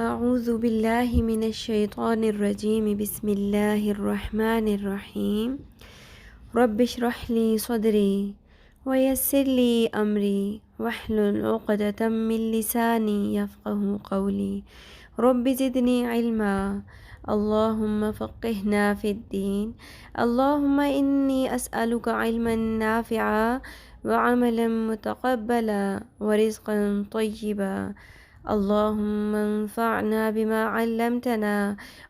اعوذ باللہ من الشیطان الرجیم بسم اللہ الرحمن الرحیم رب اشرح لی صدری ویسر لی امری واحلل عقدۃ من لسانی یفقہوا قولی رب زدنی علما اللہم فقہنا فی الدین اللہم انی اسألک علما نافعا وعملا متقبلا ورزقا طیبا اللہم انفعنا بما علمتنا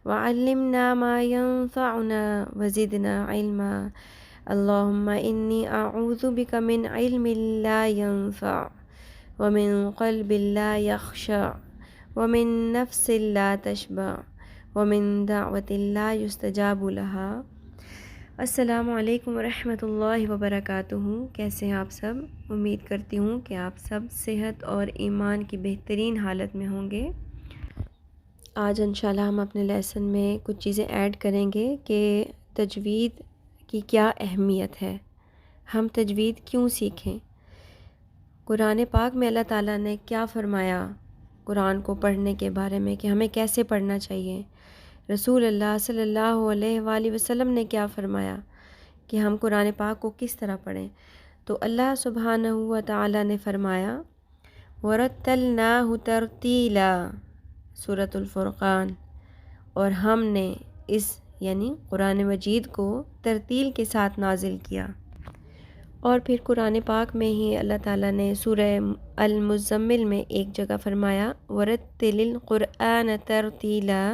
وعلمنا ما ينفعنا وزدنا علما اللہم انی اعوذ بک من علم لا ينفع ومن قلب لا يخشع ومن نفس لا تشبع ومن دعوت لا يستجاب لها۔ السلام علیکم ورحمۃ اللہ وبرکاتہ۔ کیسے ہیں آپ سب؟ امید کرتی ہوں کہ آپ سب صحت اور ایمان کی بہترین حالت میں ہوں گے۔ آج انشاءاللہ ہم اپنے لیسن میں کچھ چیزیں ایڈ کریں گے کہ تجوید کی کیا اہمیت ہے، ہم تجوید کیوں سیکھیں، قرآن پاک میں اللہ تعالیٰ نے کیا فرمایا قرآن کو پڑھنے کے بارے میں کہ ہمیں کیسے پڑھنا چاہیے، رسول اللہ صلی اللہ علیہ وآلہ وسلم نے کیا فرمایا کہ ہم قرآن پاک کو کس طرح پڑھیں۔ تو اللہ سبحانہ و تعالیٰ نے فرمایا وَرَتَّلْنَاهُ تَرْتِيلًا سورۃ الفرقان، اور ہم نے اس یعنی قرآن مجید کو ترتیل کے ساتھ نازل کیا۔ اور پھر قرآن پاک میں ہی اللہ تعالیٰ نے سورہ المزمل میں ایک جگہ فرمایا وَرَتِّلِ الْقُرْآنَ تَرْتِيلًا،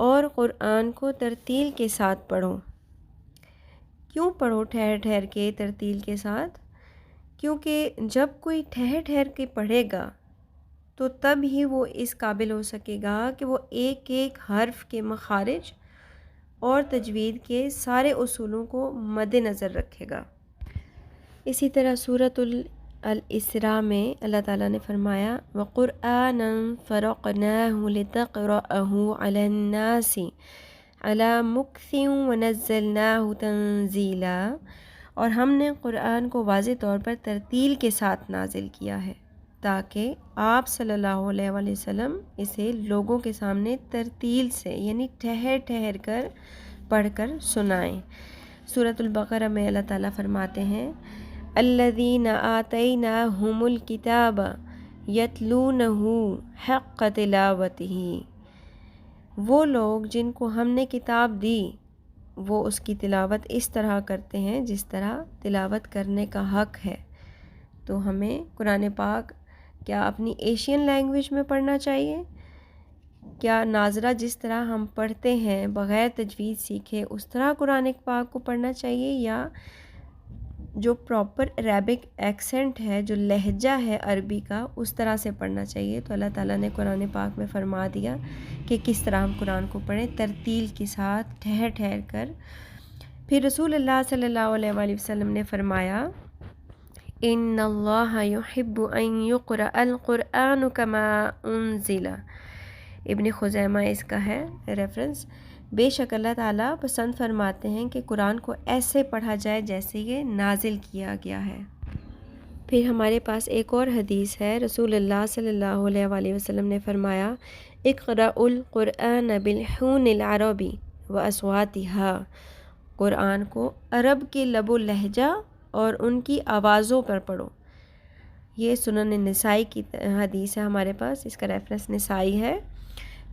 اور قرآن کو ترتیل کے ساتھ پڑھو۔ کیوں پڑھو ٹھہر ٹھہر کے ترتیل کے ساتھ؟ کیونکہ جب کوئی ٹھہر ٹھہر کے پڑھے گا تو تب ہی وہ اس قابل ہو سکے گا کہ وہ ایک ایک حرف کے مخارج اور تجوید کے سارے اصولوں کو مد نظر رکھے گا۔ اسی طرح سورۃ الاسراء میں اللہ تعالیٰ نے فرمایا وَقُرْآنًا فَرَقْنَاهُ لِتَقْرَأَهُ عَلَى النَّاسِ عَلَى مُكْثٍ وَنَزَّلْنَاهُ تَنزِيلًا، اور ہم نے قرآن کو واضح طور پر ترتیل کے ساتھ نازل کیا ہے تاکہ آپ صلی اللہ علیہ وآلہ وسلم اسے لوگوں کے سامنے ترتیل سے یعنی ٹھہر ٹھہر کر پڑھ کر سنائیں۔ سورۃ البقرہ میں اللہ تعالیٰ فرماتے ہیں الذین آتیناہم الکتاب یتلونہ حق تلاوتہ، وہ لوگ جن کو ہم نے کتاب دی وہ اس کی تلاوت اس طرح کرتے ہیں جس طرح تلاوت کرنے کا حق ہے۔ تو ہمیں قرآن پاک کیا اپنی ایشین لینگویج میں پڑھنا چاہیے؟ کیا ناظرہ جس طرح ہم پڑھتے ہیں بغیر تجوید سیکھے اس طرح قرآن پاک کو پڑھنا چاہیے، یا جو پراپر عربک ایکسنٹ ہے، جو لہجہ ہے عربی کا، اس طرح سے پڑھنا چاہیے؟ تو اللہ تعالیٰ نے قرآن پاک میں فرما دیا کہ کس طرح ہم قرآن کو پڑھیں ترتیل کے ساتھ ٹھہر ٹھہر کر۔ پھر رسول اللہ صلی اللہ علیہ وآلہ وسلم نے فرمایا ان اللہ یحب ان یقرأ القرآن کما انزل، ابن خزیمہ اس کا ہے ریفرنس، بے شک اللہ تعالیٰ پسند فرماتے ہیں کہ قرآن کو ایسے پڑھا جائے جیسے یہ نازل کیا گیا ہے۔ پھر ہمارے پاس ایک اور حدیث ہے، رسول اللہ صلی اللہ علیہ وآلہ وسلم نے فرمایا اقرأوا القرآن بالحون العربی واصواتها، قرآن کو عرب کے لب و لہجہ اور ان کی آوازوں پر پڑھو۔ یہ سنن نسائی کی حدیث ہے ہمارے پاس، اس کا ریفرنس نسائی ہے۔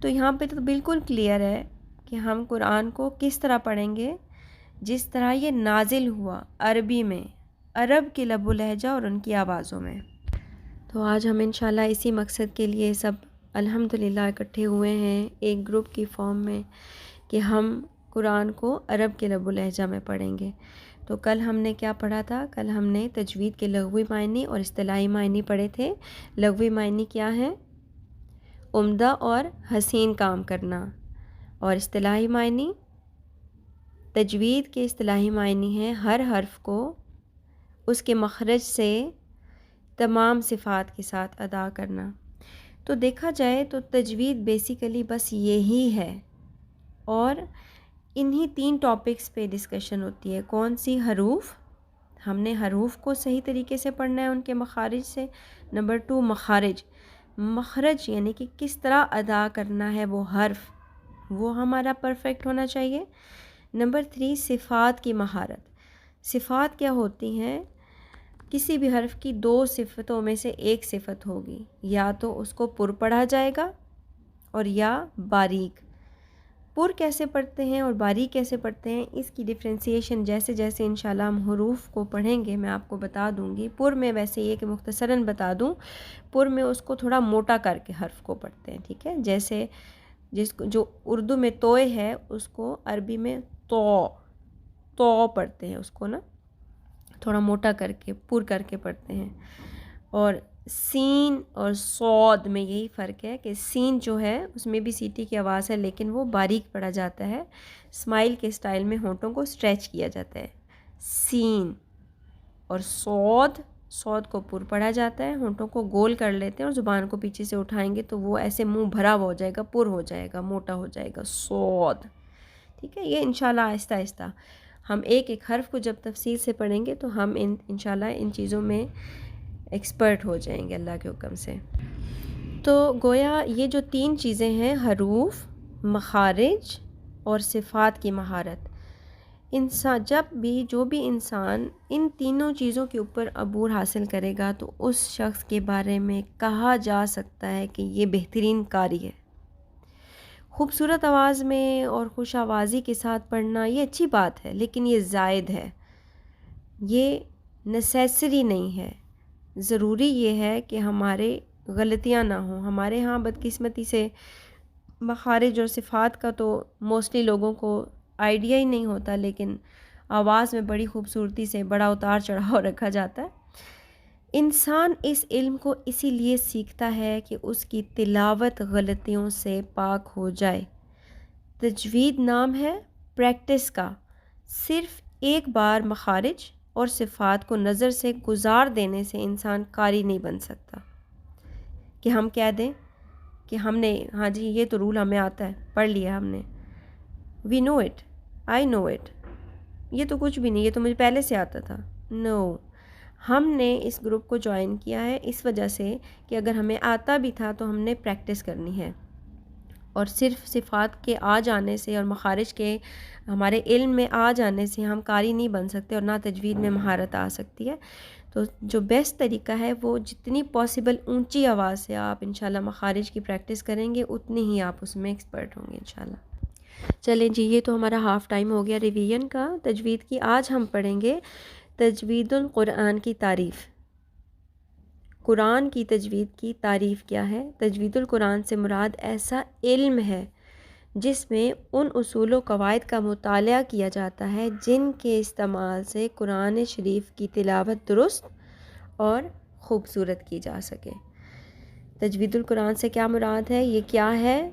تو یہاں پہ تو بالکل کلیئر ہے کہ ہم قرآن کو کس طرح پڑھیں گے، جس طرح یہ نازل ہوا عربی میں، عرب کے لب و لہجہ اور ان کی آوازوں میں۔ تو آج ہم انشاءاللہ اسی مقصد کے لیے سب الحمدللہ اکٹھے ہوئے ہیں ایک گروپ کی فارم میں کہ ہم قرآن کو عرب کے لب و لہجہ میں پڑھیں گے۔ تو کل ہم نے کیا پڑھا تھا؟ کل ہم نے تجوید کے لغوی معنی اور اصطلاحی معنی پڑھے تھے۔ لغوی معنی کیا ہے؟ عمدہ اور حسین کام کرنا، اور اصطلاحی معنی تجوید کے اصطلاحی معنی ہیں ہر حرف کو اس کے مخرج سے تمام صفات کے ساتھ ادا کرنا۔ تو دیکھا جائے تو تجوید بیسیکلی بس یہی ہے، اور انہی 3 ٹاپکس پہ ڈسکشن ہوتی ہے۔ کون سی؟ حروف، ہم نے حروف کو صحیح طریقے سے پڑھنا ہے ان کے مخارج سے۔ نمبر 2 مخارج، مخرج یعنی کہ کس طرح ادا کرنا ہے وہ حرف، وہ ہمارا پرفیکٹ ہونا چاہیے۔ نمبر 3 صفات کی مہارت۔ صفات کیا ہوتی ہیں؟ کسی بھی حرف کی 2 صفتوں میں سے ایک صفت ہوگی، یا تو اس کو پر پڑھا جائے گا اور یا باریک۔ پر کیسے پڑھتے ہیں اور باریک کیسے پڑھتے ہیں، اس کی ڈفرینسیشن جیسے جیسے انشاءاللہ ہم حروف کو پڑھیں گے میں آپ کو بتا دوں گی۔ پر میں ویسے یہ کہ مختصراً بتا دوں، پر میں اس کو تھوڑا موٹا کر کے حرف کو پڑھتے ہیں، ٹھیک ہے؟ جیسے جو اردو میں توئے ہے اس کو عربی میں تو پڑھتے ہیں، اس کو نا تھوڑا موٹا کر کے پر کر کے پڑھتے ہیں۔ اور سین اور صاد میں یہی فرق ہے کہ سین جو ہے اس میں بھی سیٹی کی آواز ہے لیکن وہ باریک پڑھا جاتا ہے، اسمائل کے اسٹائل میں ہونٹوں کو اسٹریچ کیا جاتا ہے سین۔ اور صاد کو پر پڑھا جاتا ہے، ہونٹوں کو گول کر لیتے ہیں اور زبان کو پیچھے سے اٹھائیں گے تو وہ ایسے منہ بھرا ہوا ہو جائے گا، پر ہو جائے گا، موٹا ہو جائے گا صاد، ٹھیک ہے؟ یہ انشاءاللہ آہستہ آہستہ ہم ایک ایک حرف کو جب تفصیل سے پڑھیں گے تو ہم انشاءاللہ ان چیزوں میں ایکسپرٹ ہو جائیں گے اللہ کے حکم سے۔ تو گویا یہ جو 3 چیزیں ہیں، حروف، مخارج اور صفات کی مہارت، جو بھی انسان ان تینوں چیزوں کے اوپر عبور حاصل کرے گا تو اس شخص کے بارے میں کہا جا سکتا ہے کہ یہ بہترین قاری ہے۔ خوبصورت آواز میں اور خوش آوازی کے ساتھ پڑھنا یہ اچھی بات ہے، لیکن یہ زائد ہے، یہ نیسیسری نہیں ہے۔ ضروری یہ ہے کہ ہمارے غلطیاں نہ ہوں۔ ہمارے ہاں بدقسمتی سے مخارج اور صفات کا تو موسٹلی لوگوں کو آئیڈیا ہی نہیں ہوتا، لیکن آواز میں بڑی خوبصورتی سے بڑا اتار چڑھاؤ رکھا جاتا ہے۔ انسان اس علم کو اسی لیے سیکھتا ہے کہ اس کی تلاوت غلطیوں سے پاک ہو جائے۔ تجوید نام ہے پریکٹس کا۔ صرف ایک بار مخارج اور صفات کو نظر سے گزار دینے سے انسان قاری نہیں بن سکتا کہ ہم کہہ دیں کہ ہم نے ہاں جی یہ تو رول ہمیں آتا ہے، پڑھ لیا ہم نے، وی نو اٹ، آئی نو اٹ، یہ تو کچھ بھی نہیں، یہ تو مجھے پہلے سے آتا تھا۔ نو، ہم نے اس گروپ کو جوائن کیا ہے اس وجہ سے کہ اگر ہمیں آتا بھی تھا تو ہم نے پریکٹس کرنی ہے، اور صرف صفات کے آ جانے سے اور مخارج کے ہمارے علم میں آ جانے سے ہم قاری نہیں بن سکتے اور نہ تجوید میں مہارت آ سکتی ہے۔ تو جو بیسٹ طریقہ ہے وہ جتنی پاسبل اونچی آواز سے آپ انشاءاللہ مخارج کی پریکٹس کریں گے اتنی ہی آپ اس میں ایکسپرٹ ہوں گے انشاءاللہ۔ چلیں جی، یہ تو ہمارا ہاف ٹائم ہو گیا ریویژن کا تجوید کی۔ آج ہم پڑھیں گے تجوید القرآن کی تعریف۔ قرآن کی تجوید کی تعریف کیا ہے؟ تجوید القرآن سے مراد ایسا علم ہے جس میں ان اصول و قواعد کا مطالعہ کیا جاتا ہے جن کے استعمال سے قرآن شریف کی تلاوت درست اور خوبصورت کی جا سکے۔ تجوید القرآن سے کیا مراد ہے؟ یہ کیا ہے؟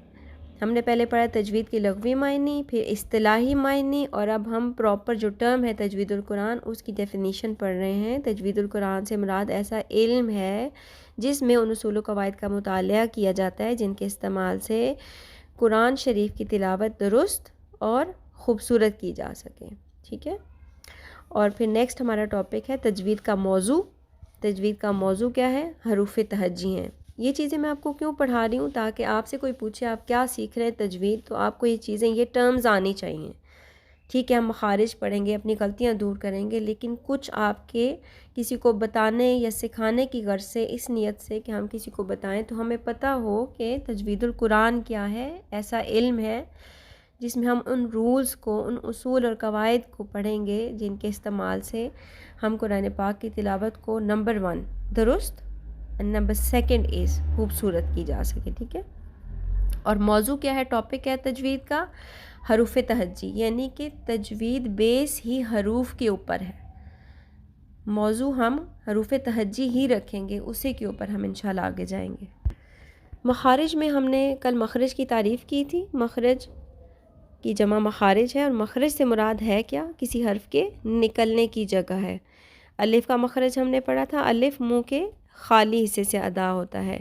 ہم نے پہلے پڑھا تجوید کی لغوی معنی، پھر اصطلاحی معنی، اور اب ہم پراپر جو ٹرم ہے تجوید القرآن اس کی ڈیفینیشن پڑھ رہے ہیں۔ تجوید القرآن سے مراد ایسا علم ہے جس میں ان اصول و قواعد کا مطالعہ کیا جاتا ہے جن کے استعمال سے قرآن شریف کی تلاوت درست اور خوبصورت کی جا سکے، ٹھیک ہے؟ اور پھر نیکسٹ ہمارا ٹاپک ہے تجوید کا موضوع۔ تجوید کا موضوع کیا ہے؟ حروف تہجی ہیں۔ یہ چیزیں میں آپ کو کیوں پڑھا رہی ہوں؟ تاکہ آپ سے کوئی پوچھے آپ کیا سیکھ رہے ہیں تجوید، تو آپ کو یہ چیزیں، یہ ٹرمز آنی چاہیے، ٹھیک ہے؟ ہم مخارج پڑھیں گے، اپنی غلطیاں دور کریں گے، لیکن کچھ آپ کے کسی کو بتانے یا سکھانے کی غرض سے، اس نیت سے کہ ہم کسی کو بتائیں تو ہمیں پتہ ہو کہ تجوید القرآن کیا ہے۔ ایسا علم ہے جس میں ہم ان رولز کو، ان اصول اور قواعد کو پڑھیں گے جن کے استعمال سے ہم قرآن پاک کی تلاوت کو نمبر 1 درست، نمبر 2 از خوبصورت کی جا سکے، ٹھیک ہے؟ اور موضوع کیا ہے؟ ٹاپک ہے تجوید کا حروف تہجی، یعنی کہ تجوید بیس ہی حروف کے اوپر ہے۔ موضوع ہم حروف تہجی ہی رکھیں گے، اسی کے اوپر ہم انشاءاللہ آگے جائیں گے۔ مخارج میں ہم نے کل مخرج کی تعریف کی تھی۔ مخرج کی جمع مخارج ہے، اور مخرج سے مراد ہے کیا؟ کسی حرف کے نکلنے کی جگہ ہے۔ الف کا مخرج ہم نے پڑھا تھا، الف منہ کے خالی حصے سے ادا ہوتا ہے۔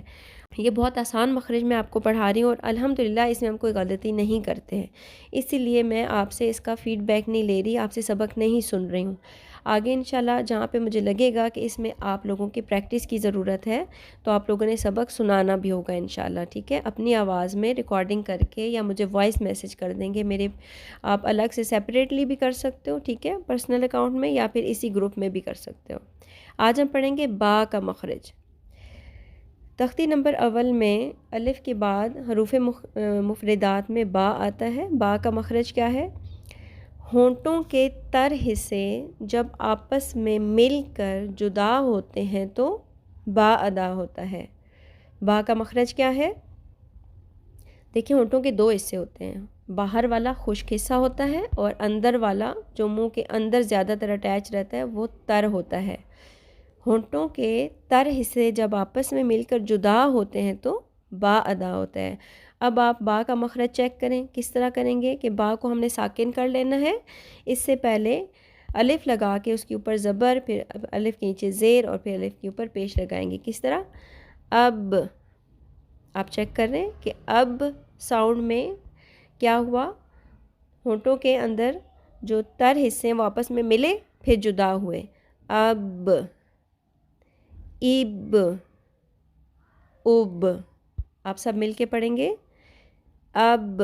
یہ بہت آسان مخرج میں آپ کو پڑھا رہی ہوں، اور الحمدللہ اس میں ہم کوئی غلطی نہیں کرتے ہیں، اسی لیے میں آپ سے اس کا فیڈ بیک نہیں لے رہی، آپ سے سبق نہیں سن رہی ہوں۔ آگے انشاءاللہ جہاں پہ مجھے لگے گا کہ اس میں آپ لوگوں کی پریکٹس کی ضرورت ہے تو آپ لوگوں نے سبق سنانا بھی ہوگا انشاءاللہ، ٹھیک ہے؟ اپنی آواز میں ریکارڈنگ کر کے یا مجھے وائس میسج کر دیں گے میرے، آپ الگ سے سیپریٹلی بھی کر سکتے ہو، ٹھیک ہے، پرسنل اکاؤنٹ میں، یا پھر اسی گروپ میں بھی کر سکتے ہو۔ آج ہم پڑھیں گے با کا مخرج۔ تختی نمبر اول میں الف کے بعد حروف مفردات میں با آتا ہے۔ با کا مخرج کیا ہے؟ ہونٹوں کے تر حصے جب آپس میں مل کر جدا ہوتے ہیں تو با ادا ہوتا ہے۔ با کا مخرج کیا ہے؟ دیکھیں، ہونٹوں کے دو حصے ہوتے ہیں، باہر والا خشک حصہ ہوتا ہے اور اندر والا جو منہ کے اندر زیادہ تر اٹیچ رہتا ہے وہ تر ہوتا ہے۔ ہونٹوں کے تر حصے جب آپس میں مل کر جدا ہوتے ہیں تو با ادا ہوتا ہے۔ اب آپ با کا مخرج چیک کریں، کس طرح کریں گے کہ با کو ہم نے ساکن کر لینا ہے۔ اس سے پہلے الف لگا کے اس کے اوپر زبر، پھر الف کے نیچے زیر اور پھر الف کے اوپر پیش لگائیں گے۔ کس طرح؟ اب آپ چیک کر رہے ہیں کہ اب ساؤنڈ میں کیا ہوا؟ ہونٹوں کے اندر جو تر حصے ہیں وہ آپس میں ملے پھر جدا ہوئے۔ اب، اب، اب، آپ سب مل کے پڑھیں گے۔ اب،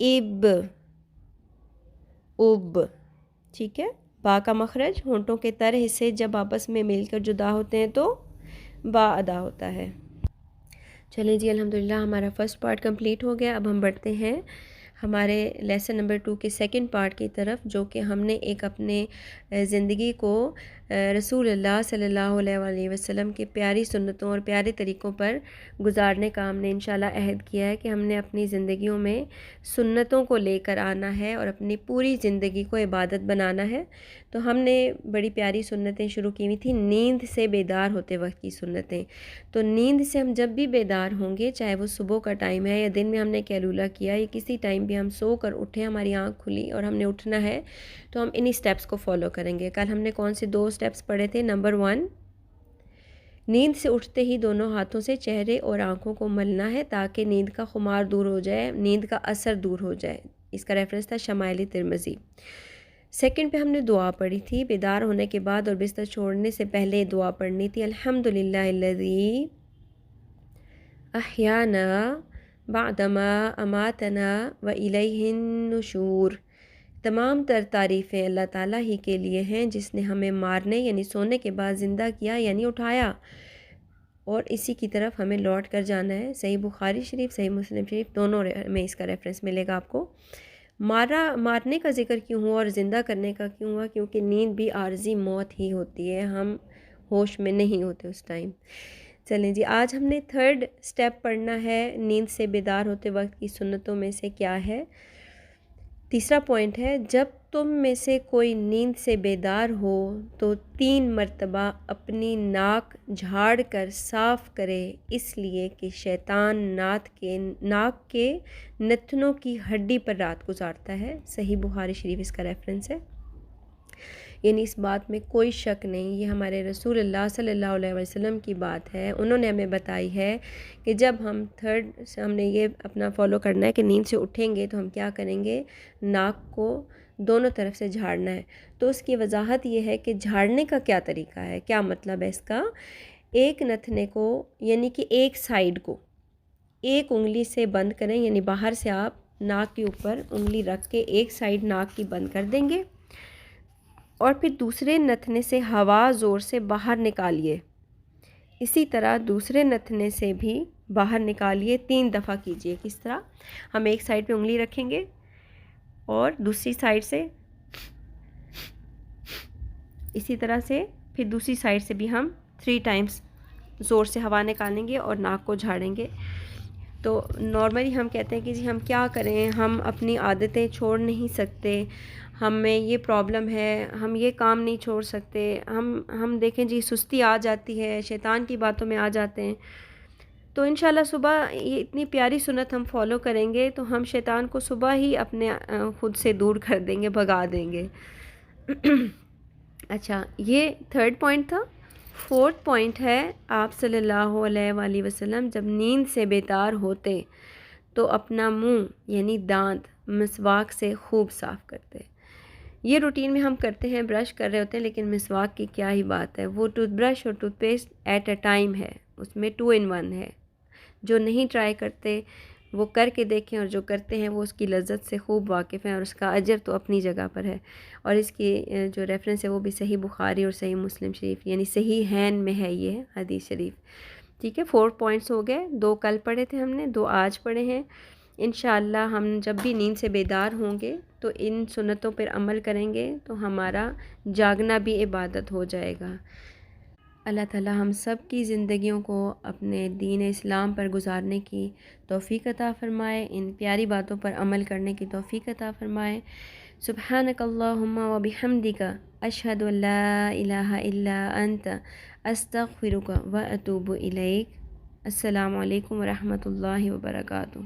اب، اب، ٹھیک ہے؟ با کا مخرج ہونٹوں کے تر حصے جب آپس میں مل کر جدا ہوتے ہیں تو با ادا ہوتا ہے۔ چلیں جی، الحمدللہ ہمارا فرسٹ پارٹ کمپلیٹ ہو گیا۔ اب ہم بڑھتے ہیں ہمارے لیسن نمبر 2 کے سیکنڈ پارٹ کی طرف، جو کہ ہم نے ایک اپنے زندگی کو رسول اللہ صلی اللہ علیہ وآلہ وسلم کے پیاری سنتوں اور پیارے طریقوں پر گزارنے کا ہم نے انشاءاللہ عہد کیا ہے کہ ہم نے اپنی زندگیوں میں سنتوں کو لے کر آنا ہے اور اپنی پوری زندگی کو عبادت بنانا ہے۔ تو ہم نے بڑی پیاری سنتیں شروع کی ہوئی تھیں، نیند سے بیدار ہوتے وقت کی سنتیں۔ تو نیند سے ہم جب بھی بیدار ہوں گے، چاہے وہ صبح کا ٹائم ہے یا دن میں ہم نے قیلولہ کیا یا کسی ٹائم بھی ہم سو کر اٹھے، ہماری آنکھ کھلی اور ہم نے اٹھنا ہے، تو ہم انہی سٹیپس کو فالو کریں گے۔ کل ہم نے کون سے 2 سٹیپس پڑھے تھے؟ نمبر 1، نیند سے اٹھتے ہی دونوں ہاتھوں سے چہرے اور آنکھوں کو ملنا ہے تاکہ نیند کا خمار دور ہو جائے، نیند کا اثر دور ہو جائے۔ اس کا ریفرنس تھا شمائل ترمذی۔ سیکنڈ پہ ہم نے دعا پڑھی تھی، بیدار ہونے کے بعد اور بستر چھوڑنے سے پہلے دعا پڑھنی تھی، الحمدللہ الذی احیانا بعدما اماتنا والیہ النشور۔ تمام تر تعریفیں اللہ تعالیٰ ہی کے لیے ہیں جس نے ہمیں مارنے یعنی سونے کے بعد زندہ کیا یعنی اٹھایا، اور اسی کی طرف ہمیں لوٹ کر جانا ہے۔ صحیح بخاری شریف، صحیح مسلم شریف، دونوں میں اس کا ریفرنس ملے گا آپ کو۔ مارنے کا ذکر کیوں ہوا اور زندہ کرنے کا کیوں ہوا؟ کیونکہ نیند بھی عارضی موت ہی ہوتی ہے، ہم ہوش میں نہیں ہوتے اس ٹائم۔ چلیں جی، آج ہم نے 3rd سٹیپ پڑھنا ہے نیند سے بیدار ہوتے وقت کی سنتوں میں سے کیا ہے؟ تیسرا پوائنٹ ہے، جب تم میں سے کوئی نیند سے بیدار ہو تو 3 مرتبہ اپنی ناک جھاڑ کر صاف کرے، اس لیے کہ شیطان ناک کے نتنوں کی ہڈی پر رات گزارتا ہے۔ صحیح بخاری شریف اس کا ریفرنس ہے۔ یعنی اس بات میں کوئی شک نہیں، یہ ہمارے رسول اللہ صلی اللہ علیہ وسلم کی بات ہے، انہوں نے ہمیں بتائی ہے کہ جب ہم نے یہ اپنا فالو کرنا ہے کہ نیند سے اٹھیں گے تو ہم کیا کریں گے؟ ناک کو دونوں طرف سے جھاڑنا ہے۔ تو اس کی وضاحت یہ ہے کہ جھاڑنے کا کیا طریقہ ہے، کیا مطلب ہے اس کا؟ ایک نتنے کو یعنی کہ ایک سائیڈ کو ایک انگلی سے بند کریں، یعنی باہر سے آپ ناک کے اوپر انگلی رکھ کے ایک سائیڈ ناک کی بند کر دیں گے، اور پھر دوسرے نتنے سے ہوا زور سے باہر نکالیے۔ اسی طرح دوسرے نتنے سے بھی باہر نکالیے، 3 دفعہ کیجئے۔ کس طرح؟ ہم ایک سائیڈ پہ انگلی رکھیں گے اور دوسری سائیڈ سے اسی طرح سے، پھر دوسری سائیڈ سے بھی ہم 3 ٹائمز زور سے ہوا نکالیں گے اور ناک کو جھاڑیں گے۔ تو نارملی ہم کہتے ہیں کہ جی ہم کیا کریں، ہم اپنی عادتیں چھوڑ نہیں سکتے، ہمیں یہ پرابلم ہے، ہم یہ کام نہیں چھوڑ سکتے، ہم دیکھیں جی سستی آ جاتی ہے، شیطان کی باتوں میں آ جاتے ہیں۔ تو انشاءاللہ صبح یہ اتنی پیاری سنت ہم فالو کریں گے تو ہم شیطان کو صبح ہی اپنے خود سے دور کر دیں گے، بھگا دیں گے۔ اچھا، یہ 3rd پوائنٹ تھا۔ 4 پوائنٹ ہے، آپ صلی اللہ علیہ وآلہ وسلم جب نیند سے بیدار ہوتے تو اپنا منہ یعنی دانت مسواک سے خوب صاف کرتے۔ یہ روٹین میں ہم کرتے ہیں، برش کر رہے ہوتے ہیں، لیکن مسواک کی کیا ہی بات ہے، وہ ٹوتھ برش اور tooth paste at a time ہے، اس میں 2 in 1 ہے۔ جو نہیں ٹرائی کرتے وہ کر کے دیکھیں، اور جو کرتے ہیں وہ اس کی لذت سے خوب واقف ہیں، اور اس کا اجر تو اپنی جگہ پر ہے۔ اور اس کی جو ریفرنس ہے وہ بھی صحیح بخاری اور صحیح مسلم شریف یعنی صحیح ہین میں ہے یہ حدیث شریف۔ ٹھیک ہے، 4 پوائنٹس ہو گئے، 2 کل پڑھے تھے ہم نے، 2 آج پڑھے ہیں۔ انشاءاللہ ہم جب بھی نیند سے بیدار ہوں گے تو ان سنتوں پر عمل کریں گے تو ہمارا جاگنا بھی عبادت ہو جائے گا۔ اللہ تعالی ہم سب کی زندگیوں کو اپنے دین اسلام پر گزارنے کی توفیق عطا فرمائے، ان پیاری باتوں پر عمل کرنے کی توفیق عطا فرمائے۔ سبحانک اللہم و بحمدک، اشہد ان لا الہ الا انت، استغفرک و اتوب الیک۔ السلام علیکم ورحمۃ اللہ وبرکاتہ۔